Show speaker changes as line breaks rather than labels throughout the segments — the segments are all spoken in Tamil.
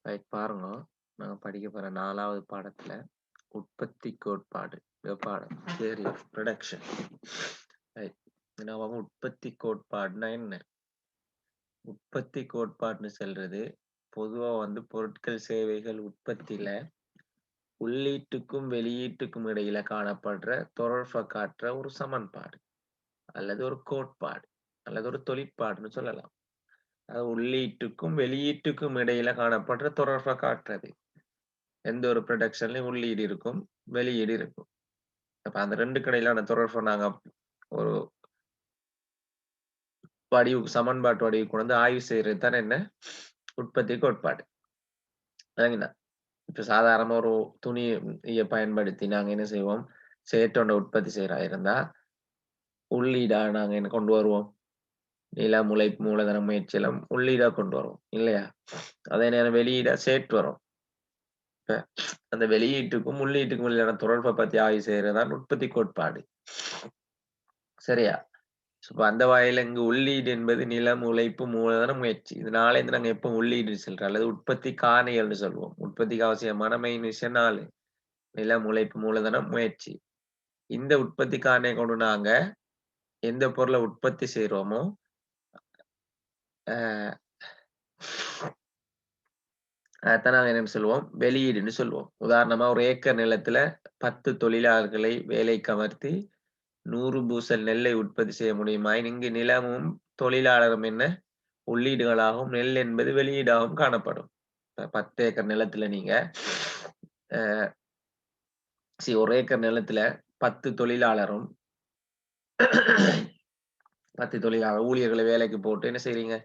ரைட் பாருங்க. நாங்க படிக்க போற 4வது பாடத்துல உற்பத்தி கோட்பாடு. இந்த பாடம் தியரி ஆஃப் புரொடக்ஷன். ரைட். நம்ம உற்பத்தி கோட்பாடுனா என்ன? உற்பத்தி கோட்பாடுன்னு சொல்றது பொதுவா பொருட்கள், சேவைகள் உற்பத்தியில உள்ளீட்டுக்கும், வெளியீட்டுக்கும் இடையில காணப்படுற தொடர்பை காட்டுற ஒரு சமன்பாடு அல்லது ஒரு கோட்பாடு அல்லது ஒரு தொழிற்பாடுன்னு சொல்லலாம். அது உள்ளீட்டுக்கும், வெளியீட்டுக்கும் இடையில காணப்படுற தொடர்பை காட்டுறது. எந்த ஒரு புரொடக்ஷன்லயும் உள்ளீடு இருக்கும், வெளியீடு இருக்கும். அப்ப அந்த 2க்கு இடையிலான தொடர்பை நாங்க ஒரு சமன்பாட்டு வடிவுக்கு கொண்டு வந்து ஆய்வு செய்றது தானே என்ன? உற்பத்தி கோட்பாடு. சரிங்களா? இப்ப சாதாரணமா ஒரு துணிய பயன்படுத்தி நாங்க என்ன செய்வோம்? செயற்றொண்ட உற்பத்தி செய்றதா இருந்தா, உள்ளீடா நாங்க என்ன கொண்டு வருவோம்? நிலம், உழைப்பு, மூலதனம், முயற்சி எல்லாம் உள்ளீடா கொண்டு வருவோம். இல்லையா? அதே நேரம் வெளியீடா சேற்று வரும். இப்ப அந்த வெளியீட்டுக்கும், உள்ளீட்டுக்கும் உள்ளான தொடர்பை பத்தி ஆய்வு செய்றது தான் உற்பத்தி கோட்பாடு. சரியா? இப்ப அந்த வகையில இங்கு உள்ளீடு என்பது நிலம், உழைப்பு, மூலதனம், முயற்சி. இது 4 நாங்க எப்ப உள்ளீடுன்னு சொல்றோம். அல்லது உற்பத்தி காரணிகள்னு சொல்லுவோம். உற்பத்திக்கு அவசியமான மெயின் விஷயம் 4. நிலம், உழைப்பு, மூலதனம், முயற்சி. இந்த உற்பத்தி காரணிய கொண்டு நாங்க எந்த பொருள உற்பத்தி செய்றோமோ, அ அதத்தான் நாங்க என்னன்னு சொல்லுவோம்? வெளியீடுன்னு சொல்லுவோம். உதாரணமா ஒரு ஏக்கர் நிலத்துல 10 தொழிலாளர்களை வேலைக்கு அமர்த்தி 100 பூசல் நெல்லை உற்பத்தி செய்ய முடியுமாயின், இங்கு நிலமும், தொழிலாளரும் என்ன? உள்ளீடுகளாகவும், நெல் என்பது வெளியீடாகவும் காணப்படும். 10 ஏக்கர் நிலத்துல நீங்க அ ஒரு ஏக்கர் நிலத்துல 10 தொழிலாளரும் 10 தொழிலாளர் ஊழியர்களை வேலைக்கு போட்டு என்ன செய்றீங்க?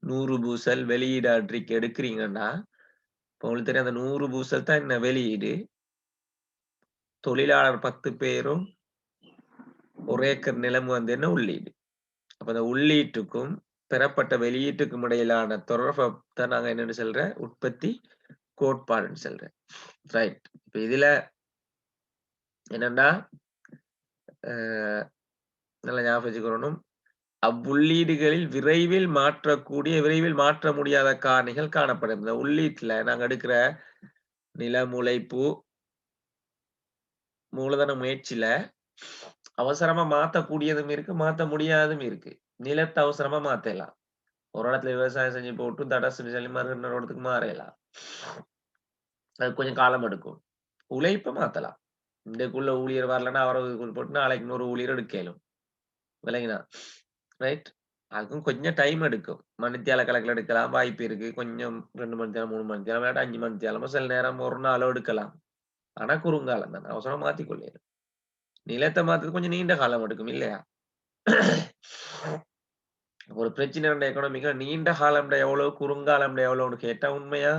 100 பூசல் வெளியீடு அன்றைக்கு எடுக்கிறீங்கன்னா, இப்ப உங்களுக்கு தெரியும் அந்த 100 பூசல் தான் என்ன வெளியீடு. தொழிலாளர் 10 பேரும் 1 ஏக்கர் நிலம் என்ன உள்ளீடு. அப்ப அந்த உள்ளீட்டுக்கும், பெறப்பட்ட வெளியீட்டுக்கும் இடையிலான தொடர்ப தான் நாங்க என்னன்னு சொல்றேன்? உற்பத்தி கோட்பாடுன்னு சொல்றேன். ரைட். இப்ப இதுல என்னன்னா, அ நல்லா ஞாபகம் வச்சுக்கணும். அவ்வுள்ளீடுகளில் விரைவில் மாற்ற முடியாத காரணிகள் காணப்படும். இந்த உள்ளீட்டுல நாங்க எடுக்கிற நிலம், உழைப்பு, மூலதன முயற்சியில அவசரமா மாத்தக்கூடியதும் இருக்கு, மாத்த முடியாததும் இருக்கு. நிலத்த அவசரமா மாத்தலாம். ஒரு இடத்துல விவசாயம் செஞ்சு போட்டு தடசு சொல்லி இன்னொரு இடத்துக்கு மாறலாம். அது கொஞ்சம் காலம் எடுக்கும். உழைப்ப மாத்தலாம். இன்றைக்குள்ள ஊழியர் வரலன்னா, அவர போட்டு நாளைக்கு இன்னொரு ஊழியர் எடுக்க இயலும். விளங்கினா? ரைட். அதுக்கும் கொஞ்சம் டைம் எடுக்கும். மணித்தியால கணக்குல எடுக்கலாம் வாய்ப்பு இருக்கு. கொஞ்சம் 2 மணித்தியாலம், 3 மணித்தியாலம் இல்லாட்டி 5 மணித்தியாலமோ சில நேரம் 1 நாளோ எடுக்கலாம். ஆனா குறுங்காலம் தானே. அவசரமா மாத்திக் கொள்ளையிடும். நிலத்த மாத்துறது கொஞ்சம் நீண்ட காலம் எடுக்கும் இல்லையா? ஒரு பிரச்சனை எக்கனாமிக்கா நீண்ட காலம்டா எவ்வளவு, குறுங்காலம்டா எவ்வளவுன்னு கேட்டா உண்மையா?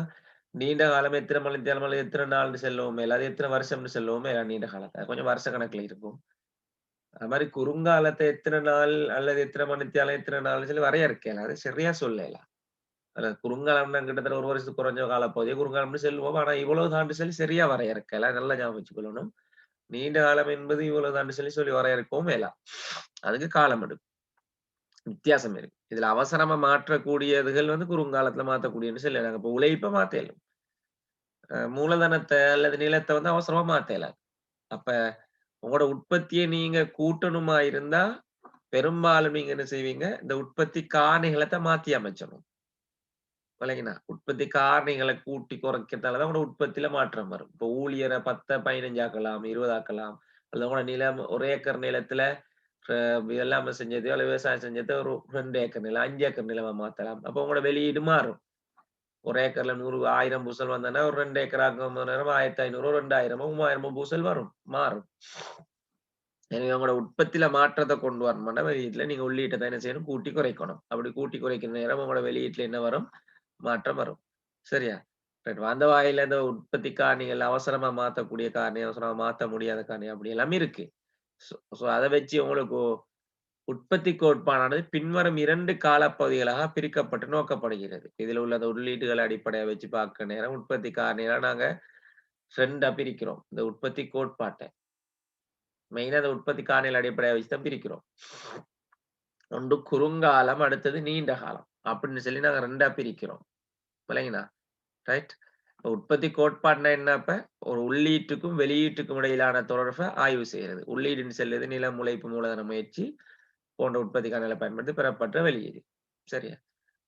நீண்ட காலம் எத்தன மணித்தியாலம் அல்லது எத்தன நாள்னு சொல்லுவோமே, அது எத்தன வருஷம்னு சொல்லுவோமே நீண்ட காலத்த. கொஞ்சம் வருஷ கணக்குல இருக்கும். அது மாரி குறுங்காலத்த எத்தன நாள் அல்லது எத்தன மணித்தியாலம், எத்தன நாள்னு சொல்லி வரையறுக்கலாம். அது சரியா சொல்லலாம். குறுங்காலம்னா கிட்டத்தட்ட 1 வருஷத்துக்கு குறைஞ்ச காலப்பகுதிய குறுங்காலம்னு சொல்லுவோம். ஆனா இவ்வளவு தாண்டு சொல்லி சரியா வரையறுக்கல. நல்லா ஞாபகம் வச்சுக்கொள்ளணும். நீண்ட காலம் என்பது இவ்வளவு தாண்டு சொல்லி வரையறுக்கவும் இயலா. அதுக்கு காலம் எடுக்கும். வித்தியாசம் இருக்கு. இதுல அவசரமா மாற்றக்கூடியதுகள் குறுங்காலத்துல மாத்தக்கூடியதுன்னு சொல்லலாம். இப்ப உழைப்ப மாத்த இயலும். மூலதனத்த அல்லது நிலத்த அவசரமா மாத்த இயலாது. அப்ப உங்களோட உற்பத்திய நீங்க கூட்டணுமா இருந்தா, பெரும்பாலும் நீங்க என்ன செய்வீங்க? இந்த உற்பத்தி காரணிகள மாத்தி அமைச்சணும். விளங்கினா? உற்பத்தி காரணிகள கூட்டி குறைக்கிறதால தான் உங்களோட உற்பத்தியில மாற்றம் வரும். இப்போ ஊழியர 10 15 ஆக்கலாம், 20 ஆக்கலாம். அல்லது உங்களோட நிலம் 1 ஏக்கர் நிலத்துல அ வெள்ளாமை செஞ்சது, அல்லது விவசாயம் செஞ்சத ஒரு 2 ஏக்கர் நிலம், 5 ஏக்கர் நிலமா மாத்தலாம். அப்போ உங்களோட வெளியீடு மாறும். 1 ஏக்கர்ல 100 1000 பூசல் வந்ததுன்னா, ஒரு 2 ஏக்கர் ஆக்கும் நேரம் 1500 2000 3000 பூசல் வரும். மாறும். எனவே உங்களோட உற்பத்தியில மாற்றத்த கொண்டு வரணும்னா, வெளியீட்டுல நீங்க உள்ளீட்ட தான் என்ன செய்யணும்? கூட்டி குறைக்கணும். அப்படி கூட்டி குறைக்கிற நேரம் உங்களோட வெளியீட்டுல என்ன வரும்? மாற்றம் வரும். சரியா? ரைட். அந்த வகையில இந்த உற்பத்தி காரணிகள் அவசரமா மாத்தக்கூடிய காரணி, அவசரமா மாத்த முடியாத காரணி அப்படி எல்லாமே இருக்கு. சோ சோ அத வச்சு உங்களுக்கு உற்பத்தி கோட்பாடானது பின்வரும் 2 காலப்பகுதிகளாக பிரிக்கப்பட்டு நோக்கப்படுகிறது. இதில் உள்ள அந்த உள்ளீடுகளை அடிப்படையா வச்சு பார்க்க நேரம் உற்பத்தி காரணிகள நாங்க 2ஆ பிரிக்கிறோம். இந்த உற்பத்தி கோட்பாட்ட. மெயினா அந்த உற்பத்தி காரணிகள் அடிப்படையா வச்சு தான் பிரிக்கிறோம். ஒன்று குறுங்காலம், அடுத்தது நீண்ட காலம். அப்படின்னு சொல்லி நாங்க 2ஆ பிரிக்கிறோம். விளங்கினா? ரைட். உற்பத்தி கோட்பாடுனா என்ன? அப்ப ஒரு உள்ளீட்டுக்கும், வெளியீட்டுக்கும் இடையிலான தொடர்ப ஆய்வு செய்றது. உள்ளீடுன்னு சொல்லுது நிலம், உழைப்பு, மூலதன முயற்சி போன்ற உற்பத்திக்கான பயன்படுத்தி பெறப்பட்ட வெளியீடு. சரியா?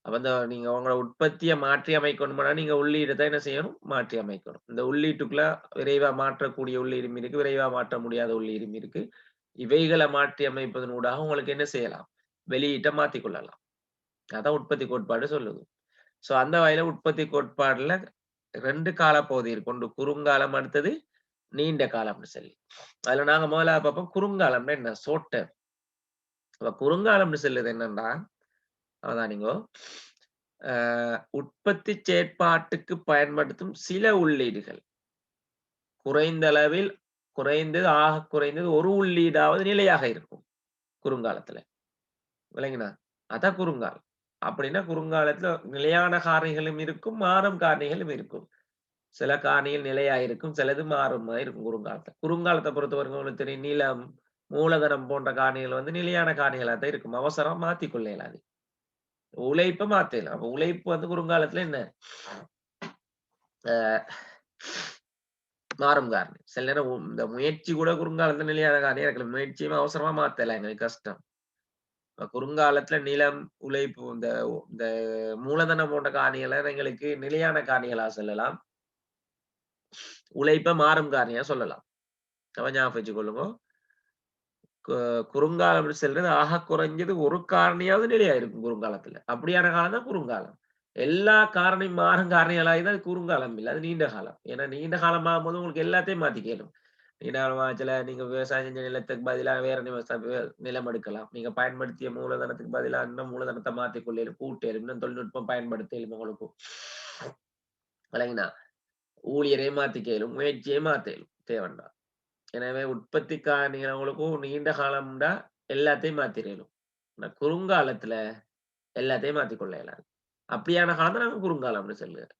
அப்ப நீங்க உங்களோட உற்பத்திய மாற்றி அமைக்கணும்னா, நீங்க உள்ளீட தான் என்ன செய்யணும்? மாற்றி அமைக்கணும். இந்த உள்ளீட்டுக்குள்ள விரைவா மாற்றக்கூடிய உள்ளீடும் இருக்கு, விரைவா மாற்ற முடியாத உள்ளீடும் இருக்கு. இவைகள மாற்றி அமைப்பதன் ஊடாக உங்களுக்கு என்ன செய்யலாம்? வெளியீட்ட மாத்திக் கொள்ளலாம். அதான் உற்பத்தி கோட்பாடு சொல்லுது. சோ அந்த வகையில உற்பத்தி கோட்பாடுல 2 காலப்பகுதி இருக்கு. ஒன்று குறுங்காலம், அடுத்தது நீண்ட காலம்னு சொல்லி. அதுல நாங்க முதல்ல பார்ப்போம் குறுங்காலம்னா என்ன? Short term. அப்ப குறுங்காலம்னு சொல்லுது என்னன்னா, அவதானிங்கோ, அ உற்பத்தி செயற்பாட்டுக்கு பயன்படுத்தும் சில உள்ளீடுகள் குறைந்த அளவில் குறைந்தது ஆகக் குறைந்தது ஒரு உள்ளீடாவது நிலையாக இருக்கும் குறுங்காலத்துல. விளங்கினா? அதான் குறுங்காலம். அப்படின்னா குறுங்காலத்துல நிலையான காரணிகளும் இருக்கும், மாறும் காரணிகளும் இருக்கும். சில காரணிகள் நிலையா இருக்கும், சிலது மாறும் மாரி இருக்கும் குறுங்காலத்துல. குறுங்காலத்த பொறுத்தவரைக்கும் உங்களுக்கு தெரியும், நிலம், மூலதனம் போன்ற காரணிகள் நிலையான காரணிகளா தான் இருக்கும். அவசரமா மாத்திக் கொள்ள இயலாது. உழைப்ப மாத்தலாம். அப்ப உழைப்பு குறுங்காலத்துல என்ன? அ மாறும் காரணி. சில நேரம் இந்த முயற்சி கூட குறுங்காலத்துல நிலையான காரணியா இருக்கலாம். முயற்சியும் அவசரமா மாத்தலாம் எங்களுக்கு கஷ்டம். குறுங்காலத்துல நிலம், உழைப்பு இந்த இந்த மூலதனம் போன்ற காரணிகள எங்களுக்கு நிலையான காரணிகளா சொல்லலாம். உழைப்ப மாறும் காரணியா சொல்லலாம். அப்ப ஞாபகம் வச்சுக்கொள்ளுங்க. கு குறுங்காலம் செல்றது குறைஞ்சது ஒரு காரணியாவது நிலையா இருக்கும் குறுங்காலத்துல. அப்படியான காலம் தான் குறுங்காலம். எல்லா காரணியும் மாறும் காரணிகளாயிருந்தா அது குறுங்காலம் இல்ல. அது நீண்ட காலம். ஏன்னா நீண்ட காலமாகும்போது உங்களுக்கு எல்லாத்தையும் மாத்திக்கலும். நீண்ட காலமாச்சுல நீங்க விவசாயம் செஞ்ச நிலத்துக்கு பதிலா வேற நிலம் எடுக்கலாம். நீங்க பயன்படுத்திய மூலதனத்துக்கு பதிலா இன்னும் மூலதனத்த மாத்திக் கொள்ளையிலும், கூட்டேலும், இன்னும் தொழில்நுட்பம் பயன்படுத்தலும் உங்களுக்கு. விளங்கினா? ஊழியரை மாத்திக்க இயலும், முயற்சியை மாத்த இயலும். தேவைன்னா. எனவே உற்பத்தி காரணிகளுக்கும் நீண்ட காலம்டா எல்லாத்தையும் மாத்திரணும். ஆனா குறுங்காலத்துல எல்லாத்தையும் மாத்திக் கொள்ள இயலாது. அப்படியான காலம் தான் நாங்க குறுங்காலம்னு சொல்லுவோம்.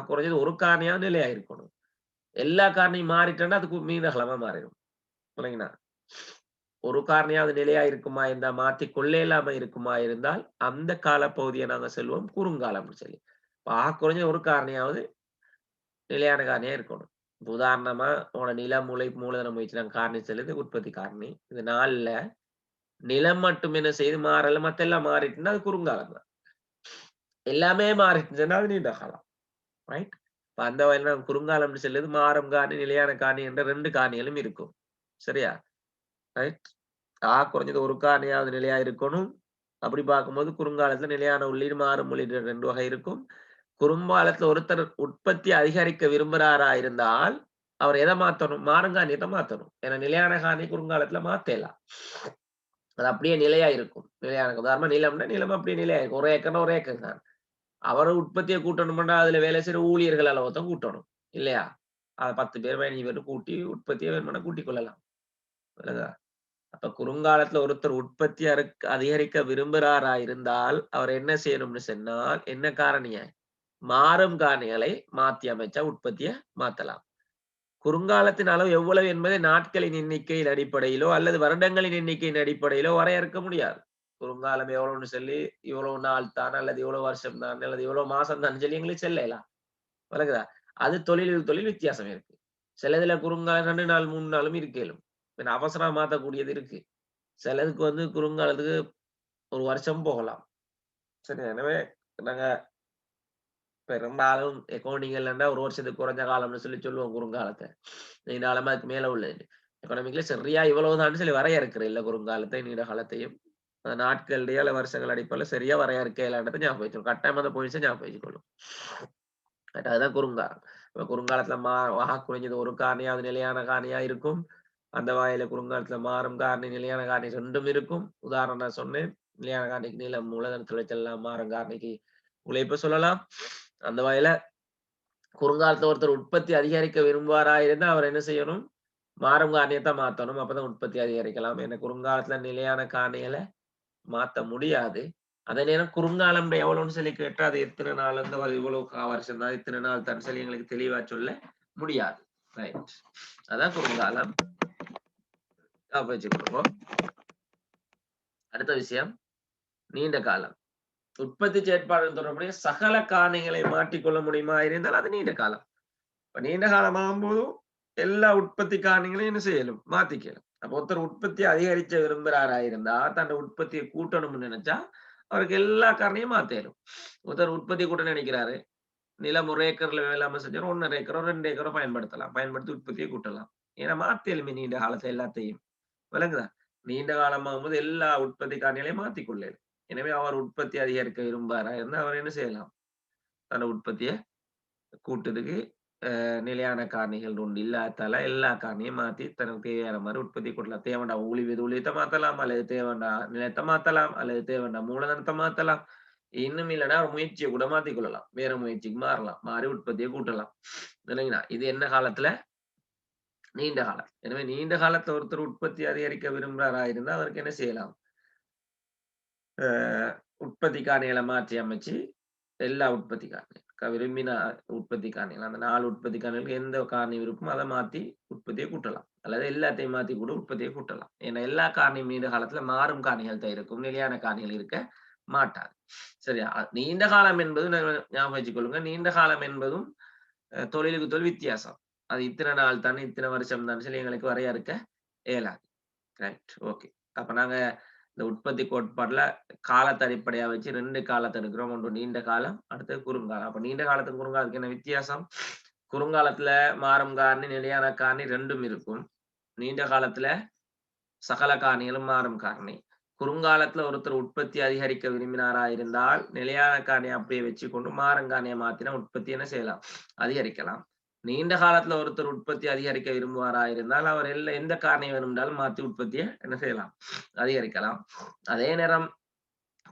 குறைஞ்சது ஒரு காரணியாவது நிலையா இருக்கணும். எல்லா காரணியும் மாறிட்டோம்னா அது நீண்ட காலமா மாறிடும். இல்லைங்களா? ஒரு காரணியாவது நிலையா இருக்குமா இருந்தா மாத்திக் கொள்ள இயலாம இருக்குமா இருந்தால் அந்த காலப்பகுதியை நாங்க சொல்லுவோம் குறுங்காலம்னு சொல்லி. குறைஞ்சது ஒரு காரணியாவது நிலையான காரணியா இருக்கணும். இப்ப உதாரணமா உங்களோட நிலம், உழைப்பு, மூலதன முயற்சி நாங்க காரணி சொல்லுது உற்பத்தி காரணி. இது 4ல நிலம் மட்டும் என்ன செய்யுது மாறல, மத்தெல்லாம் மாறிட்டுன்னா அது குறுங்காலம் தான். எல்லாமே மாறிட்டுச்சுன்னா அது நீண்ட காலம். ரைட்? இப்ப அந்த வகையில குறுங்காலம்னு சொல்லுது மாறும் காரணி, நிலையான காரணி என்ற 2 காரணிகளும் இருக்கும். சரியா? ரைட்? குறைஞ்சது ஒரு காரணியாவது நிலையா இருக்கணும். அப்படி பார்க்கும்போது குறுங்காலத்துல நிலையான உள்ளீடு, மாறும் உள்ளீடு 2 வகை இருக்கும். குறுங்காலத்துல ஒருத்தர் உற்பத்தி அதிகரிக்க விரும்புறாரா இருந்தால், அவர் எத மாத்தணும்? மாறும் காரணியத்த மாத்தணும். ஏன்னா நிலையான காரணி குறுங்காலத்துல மாத்தேலாம். அது அப்படியே நிலையா இருக்கும். நிலையான உதாரணமா நிலம்னா, நிலம் அப்படியே நிலையா இருக்கும். 1 ஏக்கர்னா 1 ஏக்கர் தான். அவர உற்பத்திய கூட்டணும்னா, அதுல வேலை செய்ற ஊழியர்கள் அளவ தான் கூட்டணும். இல்லையா? 10 பேர், 15 பேர் கூட்டி உற்பத்திய வேணும்னா கூட்டிக் கொள்ளலாம். விளங்குதா? அப்ப குறுங்காலத்துல ஒருத்தர் உற்பத்தி அதிகரிக்க விரும்புறாரா இருந்தால், அவர் என்ன செய்யணும்னு சொன்னால், என்ன காரணிய? மாறும் காரணிகளை மாத்தி அமைச்சா உற்பத்திய மாத்தலாம். குறுங்காலத்தின் அளவு எவ்வளவு என்பதை நாட்களின் எண்ணிக்கையின் அடிப்படையிலோ, அல்லது வருடங்களின் எண்ணிக்கையின் அடிப்படையிலோ வரையறுக்க முடியாது. குறுங்காலம் எவ்வளவுன்னு சொல்லி, இவ்வளவு நாள் தான், அல்லது இவ்வளவு வருஷம் தான், அல்லது இவ்வளவு மாசம் தான் சொல்லி எங்களுக்கு சொல்லலாம். விளங்குதா? அது தொழில் வித்தியாசம் இருக்கு. சிலதுல குறுங்காலம் 2 நாள், 3 நாளும் இருக்கேலும். பின்ன அவசரமா மாத்தக்கூடியது இருக்கு. சிலதுக்கு குறுங்காலத்துக்கு 1 வருஷம் போகலாம். சரி, எனவே நாங்க பெரும்பாலும் அக்கவுண்டிங்லன்னா 1 வருஷத்துக்கு குறைஞ்ச காலம்னு சொல்லி சொல்லுவோம் குறுங்காலத்த. நீண்ட காலமா அதுக்கு மேல உள்ளது. எக்கனாமிக்ல சரியா இவ்வளவுதான்னு சொல்லி வரையறுக்கிற இல்ல குறுங்காலத்தை, நீண்ட காலத்தையும். நாட்களுடையோ அல்ல வருஷங்கள் அடிப்படையில சரியா வரையறுக்க இயலாதத ஞாபகம் வச்சுக்கணும். கட்டாயமா அந்த பாயிண்ட்ஸ ஞாபகம் வச்சுக்கணும். அதுதான் குறுங்காலம். இப்ப குறுங்காலத்துல குறைஞ்சது ஒரு காரணியாவது நிலையான காரணியா இருக்கும். அந்த வகையில குறுங்காலத்துல மாறும் காரணி, நிலையான காரணி 2ம் இருக்கும். உதாரணம் நான் சொன்னேன். நிலையான காரணிக்கு நிலம், மூலதன துளைச்சல்லாம், மாறும் காரணிக்கு உழைப்ப சொல்லலாம். அந்த வகையில குறுங்காலத்துல ஒருத்தர் உற்பத்தி அதிகரிக்க விரும்புவாரா இருந்தா, அவர் என்ன செய்யணும்? மாறும் காரணியத்தான் மாத்தணும். அப்பதான் உற்பத்தி அதிகரிக்கலாம். ஏன்னா குறுங்காலத்துல நிலையான காரணிகள மாத்த முடியாது. அதே நேரம் குறுங்காலம் எவ்வளவுன்னு சொல்லி கேட்டா, அது எத்தன நாள் இவ்வளவு வருஷம் தான், இத்தன நாள் தான் சொல்லி எங்களுக்கு தெளிவா சொல்ல முடியாது. ரைட். அதான் குறுங்காலம். வச்சுக்கொள்வோம். அடுத்த விஷயம் நீண்ட காலம். உற்பத்தி செயற்பாடு தொடர்புடைய சகல காரணிகளை மாற்றிக்கொள்ள முடியுமா இருந்தால் அது நீண்ட காலம். இப்ப நீண்ட காலம் ஆகும்போதும் எல்லா உற்பத்தி காரணிகளையும் என்ன செய்யலும் மாத்திக்கலாம். அப்ப ஒருத்தர் உற்பத்தி அதிகரிச்ச விரும்புறாரா இருந்தா தன் உற்பத்தியை கூட்டணும்னு நினைச்சா அவருக்கு எல்லா காரணியும் மாத்தேலும். ஒருத்தர் உற்பத்தி கூட்ட நினைக்கிறாரு, நிலம் 1 ஏக்கர்ல வேளாண்மை செஞ்சா 1.5 ஏக்கரோ 2 ஏக்கரோ பயன்படுத்தலாம். பயன்படுத்தி உற்பத்தியை கூட்டலாம். ஏன்னா மாத்தேலுமே நீண்ட காலத்துல எல்லாத்தையும். விளங்குதா? நீண்ட காலமாகும்போது எல்லா உற்பத்தி காரணிகளையும் மாத்திக்கொள்ளேன். எனவே அவர் உற்பத்தி அதிகரிக்க விரும்புறாரா இருந்தா அவர் என்ன செய்யலாம்? தன் உற்பத்திய கூட்டுறதுக்கு நிலையான காரணிகள் உண்டு. இல்லாதால எல்லா காரணியும் மாத்தி தனக்கு தேவையான மாதிரி உற்பத்தி கூட்டலாம். தேவைண்டா ஊழியத்தை மாத்தலாம், அல்லது தேவைண்டா நிலத்தை மாத்தலாம், அல்லது தேவைண்டா மூலதனத்தை மாத்தலாம். இன்னும் இல்லைன்னா முயற்சியை கூட மாத்திக் கொள்ளலாம். வேற முயற்சிக்கு மாறலாம். மாறி உற்பத்தியை கூட்டலாம். இல்லைங்களா? இது என்ன காலத்துல? நீண்ட காலம். எனவே நீண்ட காலத்துல ஒருத்தர் உற்பத்தி அதிகரிக்க விரும்புறாரா இருந்தா அவருக்கு என்ன செய்யலாம்? உற்பத்தி காரணிகளை மாற்றி அமைச்சு எல்லா உற்பத்தி காரணிகள் விரும்பின உற்பத்தி காரணிகள் அந்த 4 உற்பத்தி காரணிகளுக்கு எந்த காரணி விருப்பமோ அதை மாத்தி உற்பத்தியை கூட்டலாம். அல்லது எல்லாத்தையும் மாத்தி கூட உற்பத்தியை கூட்டலாம். ஏன்னா எல்லா காரணியும் நீண்ட காலத்துல மாறும் காரணிகள் தான் இருக்கும். நிலையான காரணிகள் இருக்க மாட்டாது. சரியா? நீண்ட காலம் என்பது ஞாபகம் வச்சுக் கொள்ளுங்க. நீண்ட காலம் என்பதும் தொழிலுக்கு தொழில் வித்தியாசம். அது இத்தனை நாள் தானே, இத்தனை வருஷம் தானே சொல்லி எங்களுக்கு வரையறுக்க இயலாது. ரைட். ஓகே. அப்ப நாங்க இந்த உற்பத்தி கோட்பாடுல காலத்தை அடிப்படையா வச்சு 2 காலத்தை எடுக்கிறோம். ஒன்று நீண்ட காலம், அடுத்தது குறுங்காலம். அப்ப நீண்ட காலத்துக்கும் குறுங்காலத்துக்கு என்ன வித்தியாசம்? குறுங்காலத்துல மாறும் காரணி, நிலையான காரணி 2ம் இருக்கும். நீண்ட காலத்துல சகல காரணிகளும் மாறும் காரணி. குறுங்காலத்துல ஒருத்தர் உற்பத்தி அதிகரிக்க விரும்பினாரா இருந்தால் நிலையான காரணியை அப்படியே வச்சுக்கொண்டு மாறும் காரணியை மாத்தினா உற்பத்தி என்ன செய்யலாம்? அதிகரிக்கலாம். நீண்ட காலத்துல ஒருத்தர் உற்பத்தி அதிகரிக்க விரும்புவாரா இருந்தால் அவர் எந்த காரணியை வேணும்னாலும் மாத்தி உற்பத்தியை என்ன செய்யலாம்? அதிகரிக்கலாம். அதே நேரம்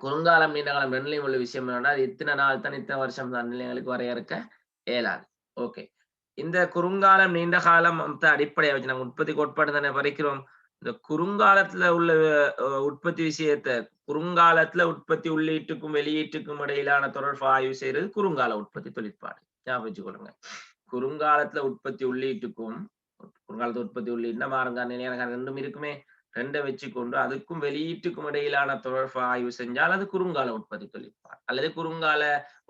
குறுங்காலம் நீண்ட காலம் ரெண்டுலையும் உள்ள விஷயம் என்னன்னா அது இத்தனை நாள் தான் இத்தனை வருஷம் தான் நிலையங்களுக்கு வரையறுக்க இயலாது. ஓகே. இந்த குறுங்காலம் நீண்ட காலம் அடிப்படையை வச்சு நாங்க உற்பத்தி கோட்பாடு தானே படிக்கிறோம். இந்த குறுங்காலத்துல உள்ள உற்பத்தி விஷயத்தை குறுங்காலத்துல உற்பத்தி உள்ளீட்டுக்கும் வெளியீட்டுக்கும் இடையிலான தொடர்பு ஆய்வு செய்யறது குறுங்கால உற்பத்தி தொழிற்பாடு. ஞாபகம் வச்சுக்கொள்ளுங்க. குறுங்காலத்துல உற்பத்தி உள்ளீட்டுக்கும் குறுங்காலத்து உற்பத்தி உள்ளீடுனா மாறுங்க நிலையான ரெண்டும் இருக்குமே. 2 வச்சுக்கொண்டு அதுக்கும் வெளியீட்டுக்கும் இடையிலான தொடர்பு ஆய்வு செஞ்சால் அது குறுங்கால உற்பத்தி தொழிற்பாடு அல்லது குறுங்கால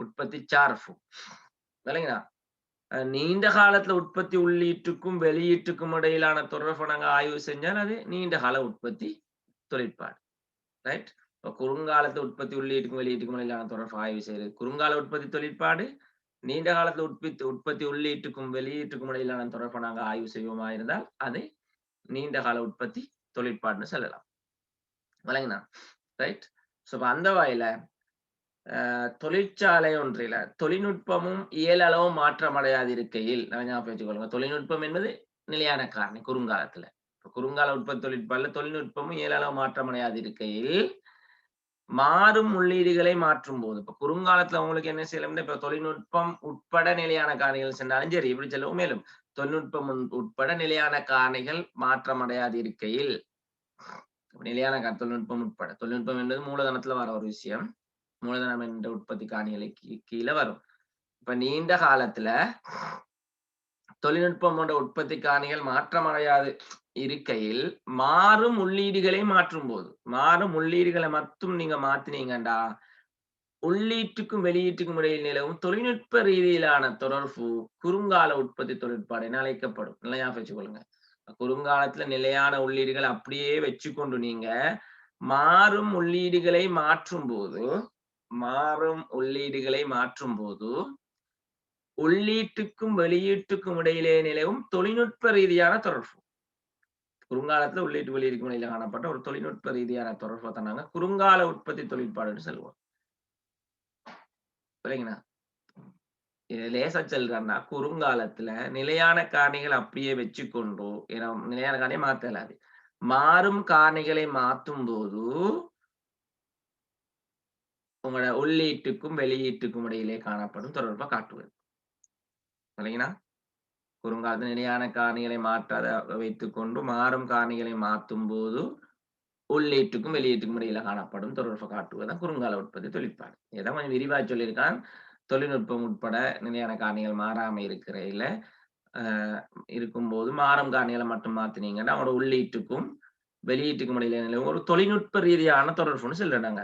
உற்பத்தி சார்பு. இல்லைங்களா? நீண்ட காலத்துல உற்பத்தி உள்ளீட்டுக்கும் வெளியீட்டுக்கும் இடையிலான தொடர்பை நாங்க ஆய்வு செஞ்சால் அது நீண்ட கால உற்பத்தி தொழிற்பாடு. ரைட். குறுங்காலத்து உற்பத்தி உள்ளீட்டுக்கும் வெளியீட்டுக்கும் இடையிலான தொடர்பு ஆய்வு செய்யறது குறுங்கால உற்பத்தி தொழிற்பாடு. நீண்ட காலத்துல உற்பத்தி உள்ளீட்டுக்கும் வெளியீட்டுக்கும் இடையிலான தொடர்பை நாங்க ஆய்வு செய்வோமா இருந்தால் அது நீண்ட கால உற்பத்தி தொழிற்பாடுன்னு சொல்லலாம். விளங்குனா? ரைட். அந்த வகையில தொழிற்சாலை ஒன்றில தொழில்நுட்பமும் இயலளவும் மாற்றம் அடையாது இருக்கையில் ஞாபகம் வச்சுக்கொள்ளுங்க. தொழில்நுட்பம் என்பது நிலையான காரணி குறுங்காலத்துல. குறுங்கால உற்பத்தி தொழிற்பாடுல தொழில்நுட்பமும் இயலளவு மாற்றம் அடையாது இருக்கையில் மாறும் உள்ளீடுகளை மாற்றும் போது இப்ப குறுங்காலத்துல உங்களுக்கு என்ன செய்யலாம்னா இப்ப தொழில்நுட்பம் உட்பட நிலையான காரணிகள் சென்றாலும் சரி இப்படி செல்லவும் மேலும் தொழில்நுட்பம் உட்பட நிலையான காரணிகள் மாற்றம் அடையாது இருக்கையில் நிலையான தொழில்நுட்பம் உட்பட தொழில்நுட்பம் என்பது மூலதனத்துல வர ஒரு விஷயம். மூலதனம் என்ற உற்பத்தி காரணிகளுக்கு கீழே வரும். இப்ப நீண்ட காலத்துல தொழில்நுட்பம் போன்ற உற்பத்தி காரணிகள் மாற்றம் அடையாது இருக்கையில் மாறும் உள்ளீடுகளை மாற்றும் போது மாறும் உள்ளீடுகளை மட்டும் நீங்க மாத்தினீங்கண்டா உள்ளீட்டுக்கும் வெளியீட்டுக்கும் இடையில் நிலவும் தொழில்நுட்ப ரீதியிலான தொடர்பு குறுங்கால உற்பத்தி தொழிற்பாடு என அழைக்கப்படும். நிலையா வச்சுக்கொள்ளுங்க. குறுங்காலத்துல நிலையான உள்ளீடுகள் அப்படியே வச்சுக்கொண்டு நீங்க மாறும் உள்ளீடுகளை மாற்றும் போது உள்ளீட்டுக்கும் வெளியீட்டுக்கும் இடையிலே நிலவும் தொழில்நுட்ப ரீதியான தொடர்பு குறுங்காலத்துல உள்ளீட்டு வெளியீட்டுக்கும் இடையில காணப்பட்ட ஒரு தொழில்நுட்ப ரீதியான தொடர்பை தான் நாங்க குறுங்கால உற்பத்தி தொழிற்பாடுன்னு சொல்லுவோம். புரியுங்களா? இது லேசா சொல்றேன்னா குறுங்காலத்துல நிலையான காரணிகள் அப்படியே வச்சுக்கொண்டு நிலையான காரணியை மாத்தலாது மாறும் காரணிகளை மாற்றும் போது உங்களோட உள்ளீட்டுக்கும் வெளியீட்டுக்கும் இடையிலே காணப்படும் தொடர்பை காட்டுவது. இல்லைங்களா? குறுங்காலத்தில் நிலையான காரணிகளை மாற்றாத வைத்துக்கொண்டு மாறும் காரணிகளை மாற்றும் போது உள்ளீட்டுக்கும் வெளியீட்டுக்கும் இடையில காணப்படும் தொடர்பை காட்டுவதுதான் குறுங்கால உற்பத்தி தொழிற்பாடு. இதான் கொஞ்சம் விரிவா சொல்லியிருக்கான். தொழில்நுட்பம் உட்பட நிலையான காரணிகள் மாறாம இருக்கிற இருக்கும்போது மாறும் காரணிகளை மட்டும் மாத்தினீங்கன்னா அவங்களோட உள்ளீட்டுக்கும் வெளியீட்டுக்கும் இடையில ஒரு தொழில்நுட்ப ரீதியான தொடர்புன்னு சொல்றாங்க.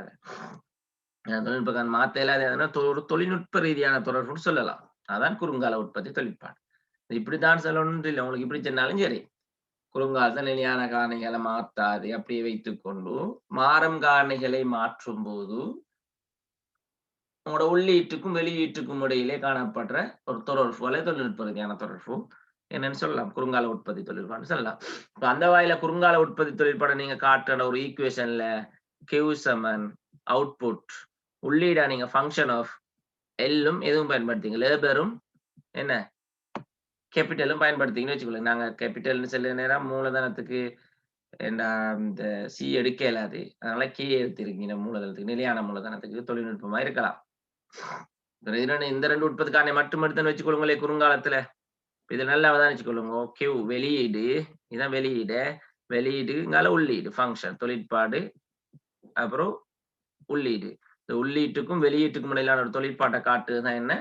தொழில்நுட்ப மாத்த இல்லாத ஒரு தொழில்நுட்ப ரீதியான தொடர்புன்னு சொல்லலாம். அதான் குறுங்கால உற்பத்தி தொழிற்பாடு. இப்படித்தான் சொல்லணும்னு இல்ல. உங்களுக்கு இப்படி சொன்னாலும் சரி. குறுங்கால நிலையான காரணிகளை மாற்றாது அப்படியே வைத்துக்கொண்டு மாறும் காரணிகளை மாற்றும்போது உங்களோட உள்ளீட்டுக்கும் வெளியீட்டுக்கும் இடையிலே காணப்படுற ஒரு தொடர்பு வலை தொழில்நுட்ப ரீதியான தொடர்பு என்னன்னு சொல்லலாம். குறுங்கால உற்பத்தி தொழிற்பாடுன்னு சொல்லலாம். இப்ப அந்த வகையில குறுங்கால உற்பத்தி தொழிற்பாடை நீங்க காட்டுற ஒரு ஈக்குவேஷன்ல Q சமன் அவுட்புட் உள்ளீடா நீங்க ஃபங்க்ஷன் ஆஃப் எல்லும் எதுவும் பயன்படுத்திங்க லேபரும் என்ன கேபிட்டலும் பயன்படுத்திங்கன்னு வச்சுக்கோங்க. நாங்க கேபிட்டல்னு சில நேரம் மூலதனத்துக்கு இந்த சி எடுக்க இயலாது. அதனால கே எடுத்திருக்கீங்க மூலதனத்துக்கு நிலையான மூலதனத்துக்கு தொழில்நுட்பமா இருக்கலாம். இந்த 2 உற்பத்தி காரணியை மட்டும் எடுத்துன்னு வச்சுக்கொள்ளுங்களேன் குறுங்காலத்துல. இத நல்லா அவதானிச்சுக்கொள்ளுங்க. Q வெளியீடு, இதான் வெளியீடு. வெளியீடுங்கால உள்ளீடு ஃபங்க்ஷன் தொழிற்பாடு அப்புறம் உள்ளீடு. இந்த உள்ளீட்டுக்கும் வெளியீட்டுக்கும் இடையிலான ஒரு தொழிற்பாட்டை காட்டுதான் என்ன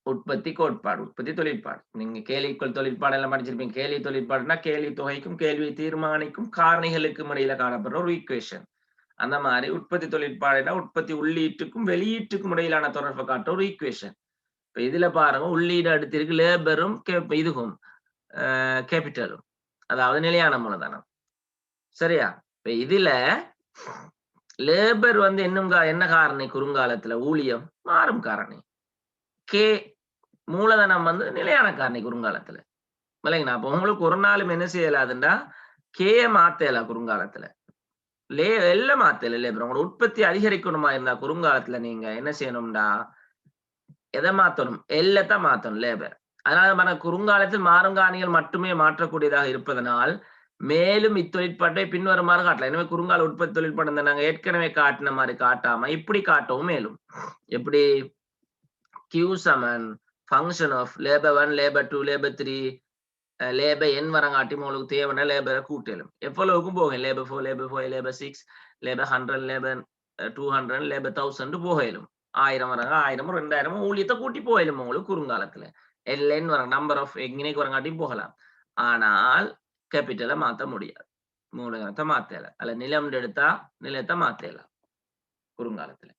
உற்பத்தி கோட்பாடு, உற்பத்தி தொழிற்பாடு. நீங்க கேள்விக்குள் தொழிற்பாடு எல்லாம் படிச்சிருப்பீங்க. கேள்வி தொழிற்பாடுனா கேள்வி தொகைக்கும் கேள்வி தீர்மானிக்கும் காரணிகளுக்கும் இடையில காணப்படுற ஒரு ஈக்குவேஷன். அந்த மாதிரி உற்பத்தி தொழிற்பாடுனா உற்பத்தி உள்ளீட்டுக்கும் வெளியீட்டுக்கும் இடையிலான தொடர்பை காட்டுற ஒரு ஈக்குவேஷன். இப்ப இதுல பாருங்க உள்ளீடு அடுத்து இருக்கு லேபரும் இதுக்கும் கேபிட்டலும், அதாவது நிலையான மூலதனம். சரியா? இப்ப இதுல லேபர் என்ன காரணி குறுங்காலத்துல ஊழியம் மாறும் காரணி. கே மூலதனம் நிலையான காரணி குறுங்காலத்துல. இல்லைங்கண்ணா அப்ப உங்களுக்கு ஒரு நாளும் என்ன செய்யலாதுண்டா கேய மாத்தல குறுங்காலத்துல எல்லாம் மாத்தல லேபர். உங்களோட உற்பத்தி அதிகரிக்கணுமா இருந்தா குறுங்காலத்துல நீங்க என்ன செய்யணும்டா எதை மாத்தணும் எல்லத்தான் மாத்தணும் லேபர். அதனால குறுங்காலத்தில் மாறுங்காணிகள் மட்டுமே மாற்றக்கூடியதாக இருப்பதனால் மேலும் இத்தொழிற்பாட்டை பின்வருமாறு காட்டலாம். எனவே குறுங்கால உற்பத்தி தொழிற்பாடு நாங்க ஏற்கனவே காட்டின மாதிரி காட்டாம இப்படி காட்டவும் மேலும். எப்படி Q சமன் function of labour 1 labour 2 labour 3 labour n வரங்காட்டி உங்களுக்கு தேவையான லேபரை கூட்டலும் எவ்வளவுக்கும் போகும். Labour 4 labour 5 labour 6 labour 100 labour 200 labour 1000 போகலும் 1000 வரங்க 1000 2000 ஊழியத்தை கூட்டி போகலும் உங்களுக்கு குறுங்காலத்துல எல்என் வர நம்பர் ஆஃப் எங்கனைக்கு வரங்காட்டியும் போகலாம். ஆனால் கேபிட்டலை மாத்த முடியாது, மூலதனத்தை மாத்தல. அல்ல நிலம் எடுத்தா நிலத்தை மாத்தலாம் குறுங்காலத்துல.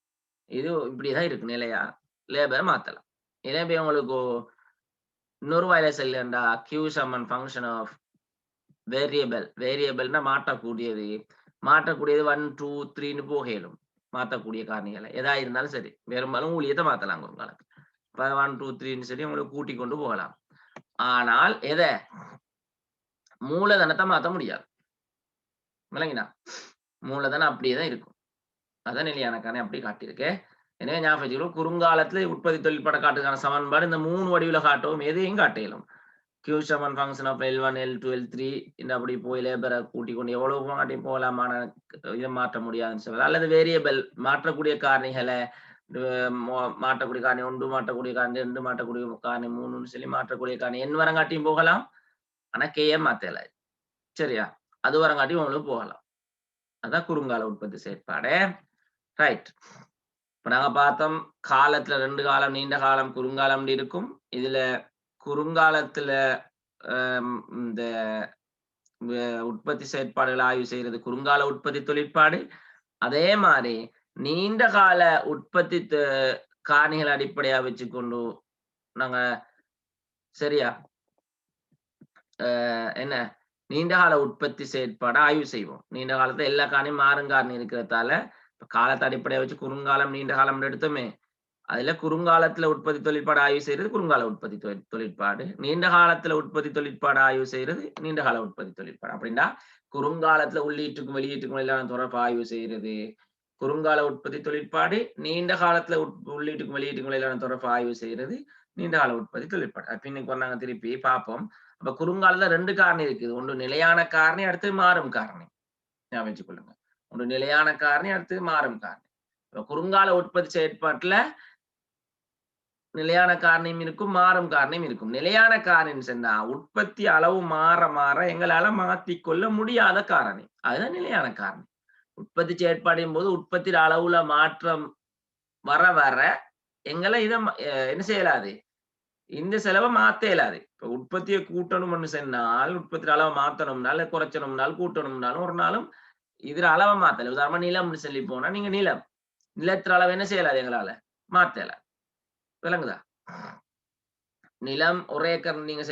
இது இப்படிதான் இருக்கு நிலையா லேபர் மாத்தலாம். எனவே உங்களுக்கு இன்னொரு வயல செல்லண்டா Q சமன் ஃபங்க்ஷன் ஆஃப் வேரியபிள். வேரியபிள்னா மாற்றக்கூடியது. மாற்றக்கூடியது 1 2 3ன்னு போகலும் மாற்றக்கூடிய காரணிகளை எதா இருந்தாலும் சரி. பெரும்பாலும் ஊழியத்தை மாத்தலாம் குறுங்காலத்துல. 1 2 3ன்னு சொல்லி உங்களுக்கு கூட்டி கொண்டு போகலாம். ஆனால் எதை மூலதனத்தை மாத்த முடியாது. இல்லைங்கண்ணா மூலதனம் அப்படியேதான் இருக்கும். அதான் நிலையான காரணி அப்படி காட்டியிருக்கேன். எனவே ஞாபகம் குறுங்காலத்துல உற்பத்தி தொழில்பட காட்டுக்கான சமன்பாடு இந்த 3 வடிவுல காட்டவும் எதையும் காட்டிலும் Q சமன் function of L1 L2 L3 இந்த அப்படி போய் லேபரை கூட்டிக் கொண்டு எவ்வளவு மாட்டி போகலாமான இதை மாற்ற முடியாதுன்னு சொல்லலாம். அல்லது வேரியபிள் மாற்றக்கூடிய காரணிகளை மாற்றக்கூடிய காரணி 1 மாற்றக்கூடிய காரணி 2 மாற்றக்கூடிய காரணி 3ன்னு சொல்லி மாற்றக்கூடிய காரணி n வரங்காட்டியும் போகலாம். ஆனா KM மாத்தல. சரியா? அது வரங்காட்டியும் உங்களுக்கு போகலாம். அதான் குறுங்கால உற்பத்தி செயற்பாடு. ரைட். இப்ப நாங்க பார்த்தோம் காலத்துல 2 காலம் நீண்ட காலம் குறுங்காலம் இருக்கும். இதுல குறுங்காலத்துல இந்த உற்பத்தி செயற்பாடுகளை ஆய்வு செய்யறது குறுங்கால உற்பத்தி தொழிற்பாடு. அதே மாதிரி நீண்ட கால உற்பத்தி காரணிகள் அடிப்படையா வச்சுக்கொண்டு நாங்க சரியா என்ன நீண்ட கால உற்பத்தி செயற்பாடு ஆய்வு செய்வோம். நீண்ட காலத்துல எல்லா காரணியும் மாறுங்காரணி இருக்கிறதால காலத்தை அடிப்படையா வச்சு குறுங்காலம் நீண்ட காலம் எடுத்தோமே அதுல குறுங்காலத்துல உற்பத்தி தொழிற்பாடு ஆய்வு செய்யறது குறுங்கால உற்பத்தி தொழிற்பாடு. நீண்ட காலத்துல உற்பத்தி தொழிற்பாடு ஆய்வு செய்யறது நீண்ட கால உற்பத்தி தொழிற்பாடு. அப்படின்னா குறுங்காலத்துல உள்ளீட்டுக்கும் வெளியீட்டுக்கும் இல்லாத தொடர்பு ஆய்வு செய்யறது குறுங்கால உற்பத்தி தொழிற்பாடு. நீண்ட காலத்துல உள்ளீட்டுக்கும் வெளியீட்டுக்கும் இல்லாத தொடர்பு ஆய்வு செய்யறது நீண்ட கால உற்பத்தி தொழிற்பாடு. பின்னுக்கு நாங்க திருப்பி பார்ப்போம். அப்ப குறுங்காலத்துல 2 காரணி இருக்குது. ஒன்று நிலையான காரணி, அடுத்து மாறும் காரணி. ஞாபகம் வச்சுக்கொள்ளுங்க. ஒன்று நிலையான காரணி, அடுத்து மாறும் காரணி. குறுங்கால உற்பத்தி செயற்பாட்டுல நிலையான காரணியும் இருக்கும், மாறும் காரணியும் இருக்கும். நிலையான காரணி சொன்னா உற்பத்தி அளவு மாற மாற எங்களால மாத்திக்கொள்ள முடியாத காரணி. அதுதான் நிலையான காரணி. உற்பத்தி செயற்பாடின் போது உற்பத்தி அளவுல மாற்றம் வர வர எங்களை இதை என்ன செய்யலாது இந்த செலவை மாத்த இயலாது. இப்ப உற்பத்தியை கூட்டணும்னு சொன்னால் உற்பத்தி அளவை மாத்தணும்னால குறைச்சணும்னாலும் கூட்டணும்னாலும் ஒரு நாளும் இதுல அளவை மாத்தல. உதாரணமா நிலம்னு சொல்லி போனா நீங்க நிலத்தின் அளவு என்ன செய்யலாது எங்களால மாத்தல. விளங்குதா? நிலம் ஒரு ஏக்கர் நீங்க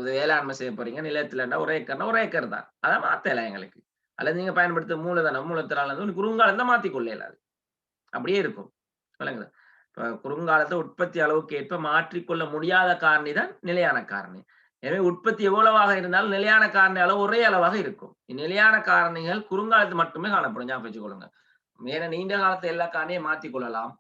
வேளாண்மை செய்ய போறீங்க. நிலத்துலன்னா ஒரு ஏக்கர் தான். அத மாத்தல எங்களுக்கு. அல்லது நீங்க பயன்படுத்தும் மூலத்தினால குறுங்காலத்துல மாத்திக்கொள்ள இயலாது. அப்படியே இருக்கும். விளங்குதா? இப்ப குறுங்காலத்துல உற்பத்தி அளவுக்கு ஏற்ப மாற்றிக்கொள்ள முடியாத காரணி தான் நிலையான காரணி. எனவே உற்பத்தி எவ்வளவாக இருந்தாலும் நிலையான காரணி அளவு ஒரே அளவாக இருக்கும். நிலையான காரணிகள் குறுங்காலத்தில் மட்டுமே காணப்படும். ஞாபகம் வச்சுக்கொள்ளுங்க. மேல நீண்ட காலத்துல எல்லா காரணியும் மாத்திக்கொள்ளலாம்.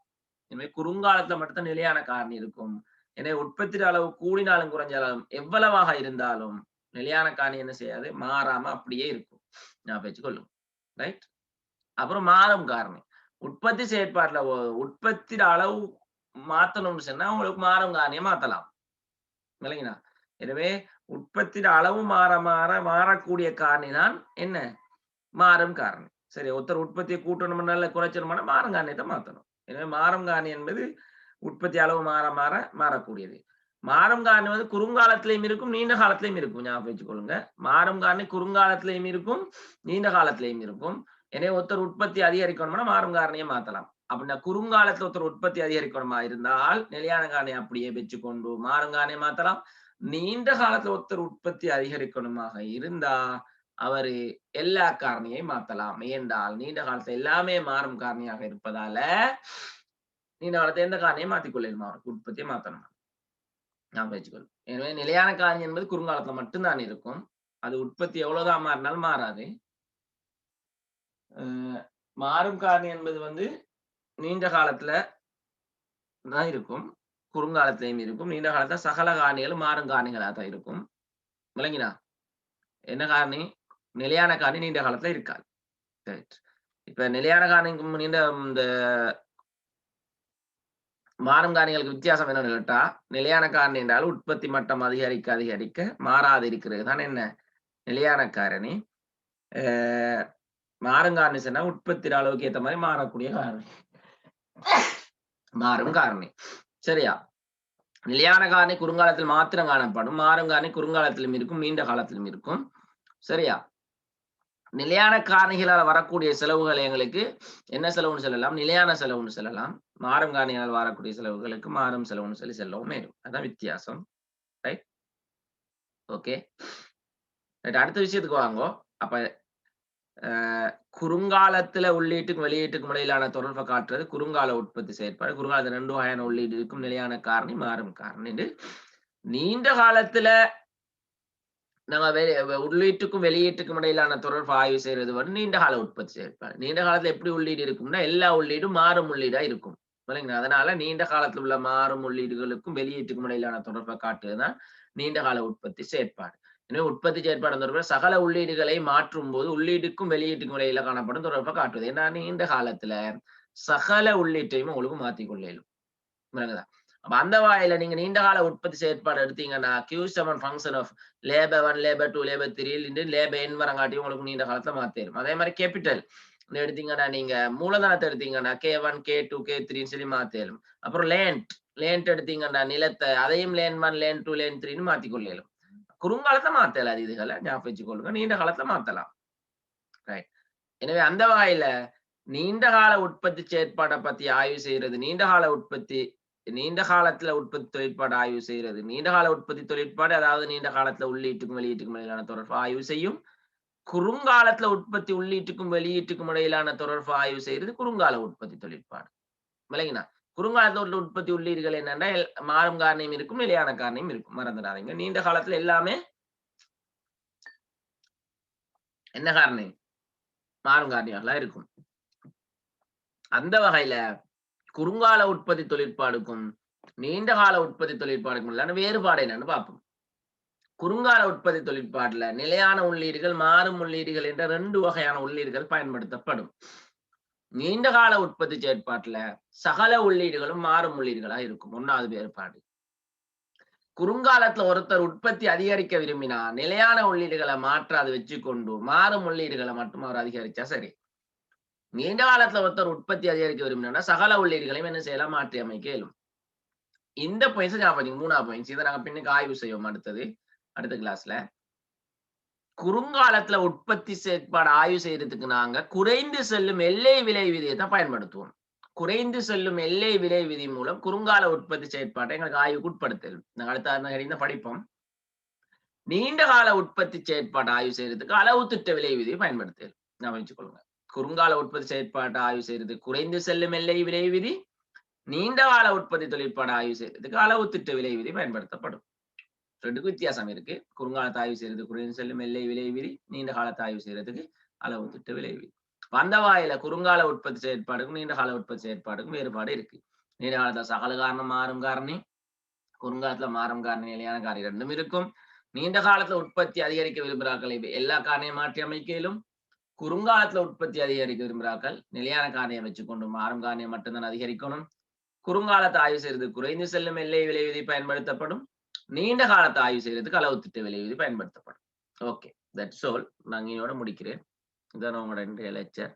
எனவே குறுங்காலத்துல மட்டும் நிலையான காரணி இருக்கும். எனவே உற்பத்தி அளவு கூடினாலும் குறைஞ்சாலும் எவ்வளவாக இருந்தாலும் நிலையான காரணி என்ன செய்யாது மாறாம அப்படியே இருக்கும். ஞாபகம் வச்சுக்கொள்ளுங்க. ரைட். அப்புறம் மாறும் காரணி. உற்பத்தி செயற்பாட்டுல உற்பத்தி அளவு மாத்தணும்னு சொன்னா உங்களுக்கு மாறும் காரணியை மாத்தலாம். விளங்கினா? எனவே உற்பத்தி அளவு மாறக்கூடிய காரணி தான் என்ன மாறும் காரணி. சரி, ஒருத்தர் உற்பத்தியை கூட்டணும்னா இல்ல குறைச்சணும்னா மாறும் காரணியத்தை மாத்தணும். எனவே மாறும் காரணி என்பது உற்பத்தி அளவு மாறக்கூடியது. மாறும் காரணி வந்து குறுங்காலத்திலையும் இருக்கும், நீண்ட காலத்திலையும் இருக்கும். ஞாபகம் வச்சுக்கொள்ளுங்க. மாறும் காரணி குறுங்காலத்திலையும் இருக்கும், நீண்ட காலத்திலையும் இருக்கும். எனவே ஒருத்தர் உற்பத்தி அதிகரிக்கணும்னா மாறும் காரணியை மாத்தலாம். அப்படின்னா குறுங்காலத்துல ஒருத்தர் உற்பத்தி அதிகரிக்கணுமா இருந்தால் நிலையான காரணியை அப்படியே வச்சுக்கொண்டு மாறும் காரணியை மாத்தலாம். நீண்ட காலத்துல ஒருத்தர் உற்பத்தி அதிகரிக்கணுமாக இருந்தா அவரு எல்லா காரணியையும் மாத்தலாம். ஏனென்றால் நீண்ட காலத்துல எல்லாமே மாறும் காரணியாக இருப்பதால நீண்ட காலத்துல எந்த காரணியும் மாத்திக்கொள்ளலுமா அவருக்கு உற்பத்தியை மாத்தணும். ஞாபகம் வச்சுக்கொள்ளும். எனவே நிலையான காரணி என்பது குறுங்காலத்துல மட்டும்தான் இருக்கும். அது உற்பத்தி எவ்வளவுதான் மாறினாலும் மாறாது. மாறும் காரணி என்பது வந்து நீண்ட காலத்துல தான் இருக்கும், குறுங்காலத்திலையும் இருக்கும். நீண்ட காலத்துல சகல காரணிகளும் மாறும் காரணிகளாக தான் இருக்கும். விளங்கினா? என்ன காரணி? நிலையான காரணி நீண்ட காலத்துல இருக்காது. இப்ப நிலையான காரணிக்கும் இந்த மாறும் காரணிகளுக்கு வித்தியாசம் என்னன்னு கேட்டா, நிலையான காரணி என்றால் உற்பத்தி மட்டம் அதிகரிக்க மாறாது இருக்கிறது தான் என்ன நிலையான காரணி. மாறும் காரணி சொன்னா உற்பத்தி அளவுக்கு ஏற்ற மாதிரி மாறக்கூடிய காரணி மாறும் காரணி. சரியா? நிலையான காரணி குறுங்காலத்தில் மாத்திரம் காணப்படும். மாறும் காரணி குறுங்காலத்திலும் இருக்கும், நீண்ட காலத்திலும் இருக்கும். சரியா? நிலையான காரணிகளால் வரக்கூடிய செலவுகள் எங்களுக்கு என்ன செலவுன்னு சொல்லலாம்? நிலையான செலவுன்னு சொல்லலாம். மாறும் காரணிகளால் வரக்கூடிய செலவுகளுக்கு மாறும் செலவுன்னு சொல்லி செல்லவும் மேலும். அதான் வித்தியாசம். ரைட்? ஓகே. ரைட். அடுத்த விஷயத்துக்கு வாங்கோ. அப்ப குறுங்காலத்துல உள்ளீட்டுக்கும் வெளியீட்டுக்கும் இடையிலான தொடர்பை காட்டுறது குறுங்கால உற்பத்தி செயற்பாடு. குறுங்காலத்துல 2 வகையான உள்ளீடு இருக்கும், நிலையான காரணி, மாறும் காரணி. நீண்ட காலத்துல நம்ம உள்ளீட்டுக்கும் வெளியீட்டுக்கும் இடையிலான தொடர்பு ஆய்வு செய்யறது வந்து நீண்ட கால உற்பத்தி செயற்பாடு. நீண்ட காலத்துல எப்படி உள்ளீடு இருக்கும்னா எல்லா உள்ளீடும் மாறும் உள்ளீடா இருக்கும். அதனால நீண்ட காலத்துல உள்ள மாறும் உள்ளீடுகளுக்கும் வெளியீட்டுக்கும் இடையிலான தொடர்பை காட்டுறதுதான் நீண்ட கால உற்பத்தி செயற்பாடு. எனவே உற்பத்தி செயற்பாடு தொடர்பு சகல உள்ளீடுகளை மாற்றும் போது உள்ளீடுக்கும் வெளியீட்டுக்கும் இடையில காணப்படும் தொடர்பை காட்டுவது. ஏன்னா நீண்ட காலத்துல சகல உள்ளீட்டையும் உங்களுக்கு மாத்திக்கொள்ள இயலும். அப்ப அந்த வாயில நீங்க நீண்ட கால உற்பத்தி செயற்பாடு எடுத்தீங்கன்னா Q7 function of labour 1, labour 2, labour 3 labour n வரங்காட்டி உங்களுக்கு நீண்ட காலத்துல மாத்திரும். அதே மாதிரி கேபிட்டல் எடுத்தீங்கன்னா நீங்க மூலதனத்தை எடுத்தீங்கன்னா K1, K2, K3 சொல்லி மாத்தேலும். அப்புறம் லேண்ட் எடுத்தீங்கன்னா நிலத்தை அதையும் லேன் 1, லேன் 2, லேன் 3 மாத்திக்கொள்ள இயலும். குறுங்காலத்தை மாத்தல இதுகளை ஞாபகம் வச்சுக்கொள்ளுங்க. நீண்ட காலத்துல மாத்தலாம். ரைட். எனவே அந்த வகையில நீண்ட கால உற்பத்தி செயற்பாடை பத்தி ஆய்வு செய்யறது, நீண்ட காலத்துல உற்பத்தி தொழிற்பாடு ஆய்வு செய்யறது, நீண்ட கால உற்பத்தி தொழிற்பாடு அதாவது நீண்ட காலத்துல உள்ளீட்டுக்கும் வெளியீட்டுக்கும் இடையிலான தொடர்பு ஆய்வு செய்யும். குறுங்காலத்துல உற்பத்தி உள்ளீட்டுக்கும் வெளியீட்டுக்கும் இடையிலான தொடர்பு ஆய்வு செய்யறது குறுங்கால உற்பத்தி தொழிற்பாடு. விளங்கினா? குறுங்காலத்துல உள்ள உற்பத்தி உள்ளீடுகள் என்னன்னா மாறும் காரணியும் இருக்கும், நிலையான காரணியும் இருக்கும். மறந்துடாதீங்க. நீண்ட காலத்துல எல்லாமே என்ன காரணி? மாறும் காரணியாக இருக்கும். அந்த வகையில குறுங்கால உற்பத்தி தொழிற்பாடுக்கும் நீண்ட கால உற்பத்தி தொழிற்பாடுக்கும் உள்ள வேறுபாடு என்னன்னு பார்ப்போம். குறுங்கால உற்பத்தி தொழிற்பாடுல நிலையான உள்ளீடுகள், மாறும் உள்ளீடுகள் என்ற 2 வகையான உள்ளீடுகள் பயன்படுத்தப்படும். நீண்ட கால உற்பத்தி செயற்பாட்டுல சகல உள்ளீடுகளும் மாறும் உள்ளீடுகளா இருக்கும். 1வது வேறுபாடு. குறுங்காலத்துல ஒருத்தர் உற்பத்தி அதிகரிக்க விரும்பினா நிலையான உள்ளீடுகளை மாற்றாது வச்சுக்கொண்டு மாறும் உள்ளீடுகளை மட்டும் அவர் அதிகரிச்சா சரி. நீண்ட காலத்துல ஒருத்தர் உற்பத்தி அதிகரிக்க விரும்பினா சகல உள்ளீடுகளையும் என்ன செய்யலாம்? மாற்றி அமைக்க இயலும். இந்த பாயிண்ட்ஸ் ஞாபகம் 3வது பாயிண்ட்ஸ். இதை நாங்க பின்னுக்கு ஆய்வு செய்வோம் அடுத்த கிளாஸ்ல.
குறுங்காலத்துல உற்பத்தி செயற்பாடு ஆய்வு செய்யறதுக்கு நாங்க குறைந்து செல்லும் எல்லை விலை விதியை பயன்படுத்துவோம். குறைந்து செல்லும் எல்லை விலை விதி மூலம் குறுங்கால உற்பத்தி செயற்பாட்டை எங்களுக்கு ஆய்வுக்கு உட்படுத்தல். நாங்கள் அடுத்த படிப்போம். நீண்ட கால உற்பத்தி செயற்பாட்டை ஆய்வு செய்யறதுக்கு அளவு திட்ட விலை விதியை பயன்படுத்தல். கவனிச்சுக் கொள்ளுங்க. குறுங்கால உற்பத்தி செயற்பாட்டை ஆய்வு செய்யறது குறைந்து செல்லும் எல்லை விலை விதி, நீண்ட கால உற்பத்தி தொழிற்பாடு ஆய்வு செய்யறதுக்கு அளவு திட்ட விலை விதி பயன்படுத்தப்படும். ரெண்டுக்கும் வித்தியாசம் இருக்கு. குறுங்காலத்தை ஆய்வு செய்யறது குறைந்து செல்லும் எல்லை விலை விதி, நீண்ட காலத்தை ஆய்வு செய்யறதுக்கு அளவு திட்ட விலை விதி. வந்த வாயில குறுங்கால உற்பத்தி செயற்பாடுக்கும் நீண்ட கால உற்பத்தி செயற்பாடுக்கும் வேறுபாடு இருக்கு. நீண்ட காலத்துல சகல காரணம் மாறும் காரணி, குறுங்காலத்துல மாறும் காரணி நிலையான காரணி ரெண்டும் இருக்கும். நீண்ட காலத்துல உற்பத்தி அதிகரிக்க விரும்புகிறார்கள் எல்லா காரணியை மாற்றி அமைக்கலும். குறுங்காலத்துல உற்பத்தி அதிகரிக்க விரும்புகிறார்கள் நிலையான காரணியை வச்சுக்கொண்டு மாறும் காரணியை மட்டும்தான் அதிகரிக்கணும். குறுங்காலத்தை ஆய்வு செய்யறது குறைந்து செல்லும் எல்லை விலை விதி பயன்படுத்தப்படும். நீண்ட காலத்தை ஆய்வு செய்யறதுக்கு அளவு திட்ட விலை விதி பயன்படுத்தப்படும். Okay, that's all. நான் இதோட முடிக்கிறேன். இதான் உங்களோட இன்றைய லெக்சர்.